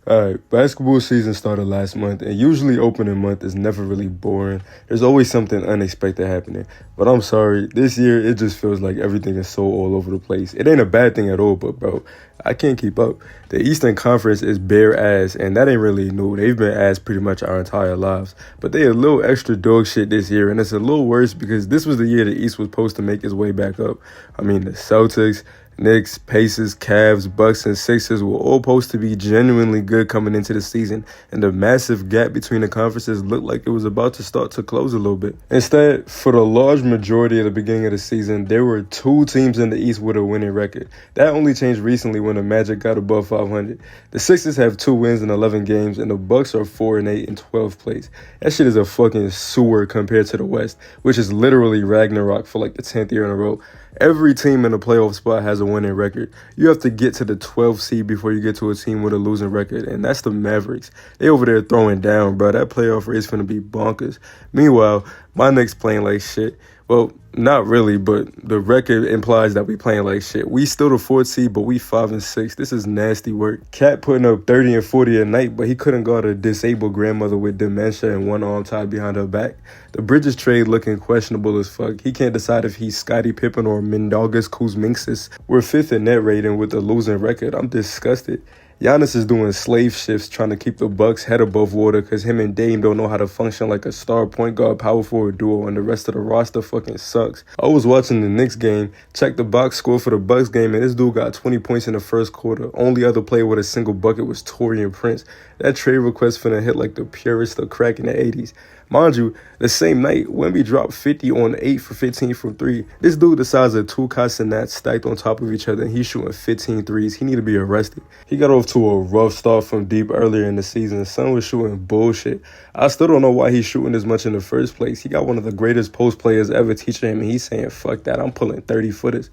Alright, basketball season started last month, and usually opening month is never really boring. There's always something unexpected happening. But I'm sorry, this year it just feels like everything is so all over the place. It ain't a bad thing at all, but bro, I can't keep up. The Eastern Conference is bare ass, and that ain't really new. They've been ass pretty much our entire lives. But they a little extra dog shit this year, and it's a little worse because this was the year the East was supposed to make its way back up. I mean, the Celtics, Knicks, Pacers, Cavs, Bucks, and Sixers were all supposed to be genuinely good coming into the season, and the massive gap between the conferences looked like it was about to start to close a little bit. Instead, for the large majority of the beginning of the season, there were two teams in the East with a winning record. That only changed recently when the Magic got above 500. The Sixers have 2 wins in 11 games, and the Bucks are 4-8 in 12th place. That shit is a fucking sewer compared to the West, which is literally Ragnarok for like the 10th year in a row. Every team in the playoff spot has a winning record. You have to get to the 12th seed before you get to a team with a losing record, and that's the Mavericks. They over there throwing down, bro. That playoff race finna be bonkers. Meanwhile, my Knicks playing like shit. Well, not really, but the record implies that we playing like shit. We still the 4th seed, but we 5-6. This is nasty work. Cat putting up 30 and 40 a night, but he couldn't guard a disabled grandmother with dementia and one arm tied behind her back. The Bridges trade looking questionable as fuck. He can't decide if he's Scottie Pippen or Mindaugas Kuzminskis. We're 5th in net rating with a losing record. I'm disgusted. Giannis is doing slave shifts trying to keep the Bucks head above water because him and Dame don't know how to function like a star point guard power forward duo, and the rest of the roster fucking sucks. I was watching the Knicks game, checked the box score for the Bucks game, and this dude got 20 points in the first quarter. Only other player with a single bucket was Taurean Prince. That trade request finna hit like the purest of crack in the 80s. Mind you, the same night, Wemby dropped 50 on 8 for 15 from 3. This dude the size of 2 Castanets stacked on top of each other, and he's shooting 15 threes. He need to be arrested. He got off to a rough start from deep earlier in the season. The son was shooting bullshit. I still don't know why he's shooting as much in the first place. He got one of the greatest post players ever teaching him, and he's saying, fuck that, I'm pulling 30-footers.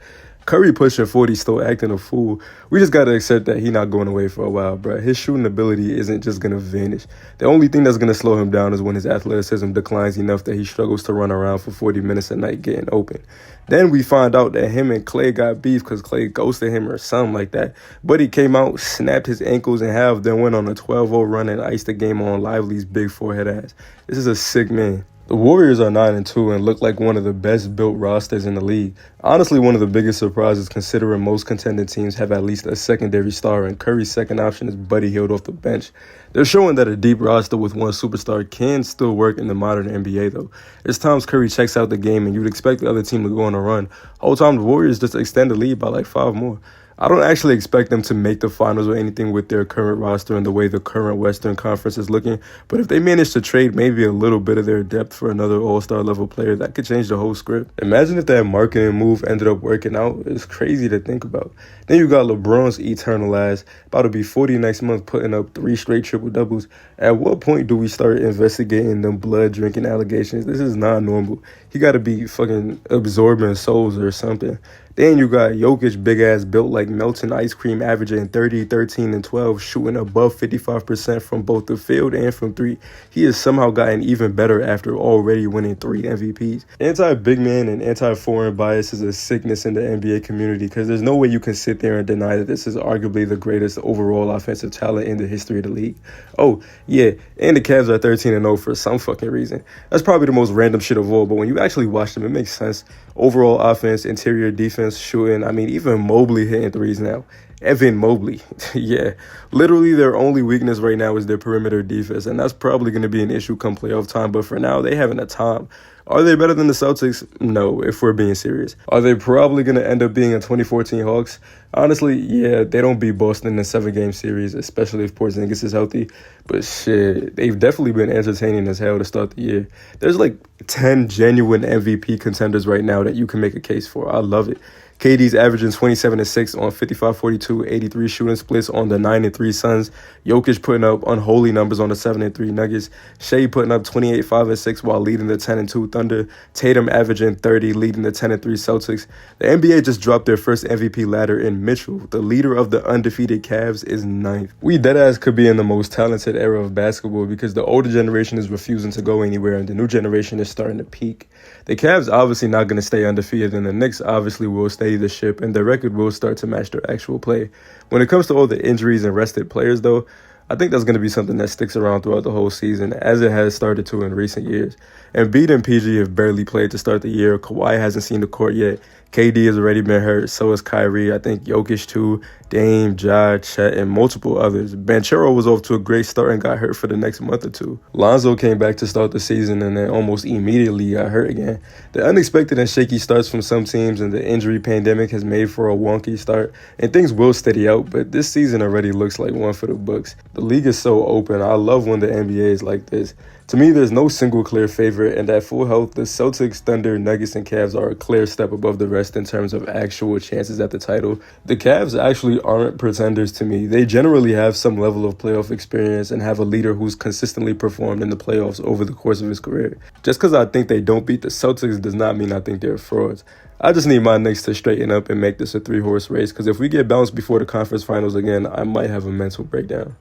Curry pushing 40, still acting a fool. We just got to accept that he's not going away for a while, bro. His shooting ability isn't just going to vanish. The only thing that's going to slow him down is when his athleticism declines enough that he struggles to run around for 40 minutes a night getting open. Then we find out that him and Clay got beef because Clay ghosted him or something like that. But he came out, snapped his ankles in half, then went on a 12-0 run and iced the game on Lively's big forehead ass. This is a sick man. The Warriors are 9-2 and look like one of the best built rosters in the league. Honestly, one of the biggest surprises considering most contending teams have at least a secondary star, and Curry's second option is Buddy Hield off the bench. They're showing that a deep roster with one superstar can still work in the modern NBA though. There's times Curry checks out the game and you'd expect the other team to go on a run. Whole time the Warriors just extend the lead by like 5 more. I don't actually expect them to make the finals or anything with their current roster and the way the current Western Conference is looking, but if they manage to trade maybe a little bit of their depth for another all-star level player, that could change the whole script. Imagine if that marketing move ended up working out. It's crazy to think about. Then you got LeBron's eternal ass, about to be 40 next month, putting up 3 straight triple-doubles. At what point do we start investigating them blood-drinking allegations? This is not normal. He got to be fucking absorbing souls or something. Then you got Jokic, big ass, built like melting ice cream, averaging 30, 13, and 12, shooting above 55% from both the field and from 3. He has somehow gotten even better after already winning 3 MVPs. Anti-big man and anti-foreign bias is a sickness in the NBA community because there's no way you can sit there and deny that this is arguably the greatest overall offensive talent in the history of the league. Oh, yeah, and the Cavs are 13-0 for some fucking reason. That's probably the most random shit of all, but when you actually watch them, it makes sense. Overall offense, interior defense, shooting. I mean, even Mobley hitting threes now. Evan Mobley. Yeah. Literally, their only weakness right now is their perimeter defense, and that's probably going to be an issue come playoff time, but for now, they having a time. Are they better than the Celtics? No, if we're being serious. Are they probably going to end up being a 2014 Hawks? Honestly, yeah, they don't beat Boston in a 7-game series, especially if Porzingis is healthy. But shit, they've definitely been entertaining as hell to start the year. There's like 10 genuine MVP contenders right now that you can make a case for. I love it. KD's averaging 27-6 on 55-42, 83 shooting splits on the 9-3 Suns. Jokic putting up unholy numbers on the 7-3 Nuggets. Shea putting up 28, 5-6 while leading the 10-2 Thunder. Tatum averaging 30, leading the 10-3 Celtics. The NBA just dropped their first MVP ladder in Mitchell. The leader of the undefeated Cavs is 9th. We deadass could be in the most talented era of basketball because the older generation is refusing to go anywhere and the new generation is starting to peak. The Cavs obviously not going to stay undefeated, and the Knicks obviously will steady the ship, and their record will start to match their actual play. When it comes to all the injuries and rested players, though, I think that's going to be something that sticks around throughout the whole season, as it has started to in recent years. Embiid and PG have barely played to start the year. Kawhi hasn't seen the court yet. KD has already been hurt. So has Kyrie. I think Jokic too. Dame, Ja, Chet, and multiple others. Banchero was off to a great start and got hurt for the next month or two. Lonzo came back to start the season and then almost immediately got hurt again. The unexpected and shaky starts from some teams and the injury pandemic has made for a wonky start, and things will steady out, but this season already looks like one for the books. The league is so open. I love when the NBA is like this. To me, there's no single clear favorite, and at full health, the Celtics, Thunder, Nuggets, and Cavs are a clear step above the rest in terms of actual chances at the title. The Cavs actually aren't pretenders to me. They generally have some level of playoff experience and have a leader who's consistently performed in the playoffs over the course of his career. Just because I think they don't beat the Celtics does not mean I think they're frauds. I just need my Knicks to straighten up and make this a 3-horse race, because if we get bounced before the conference finals again, I might have a mental breakdown.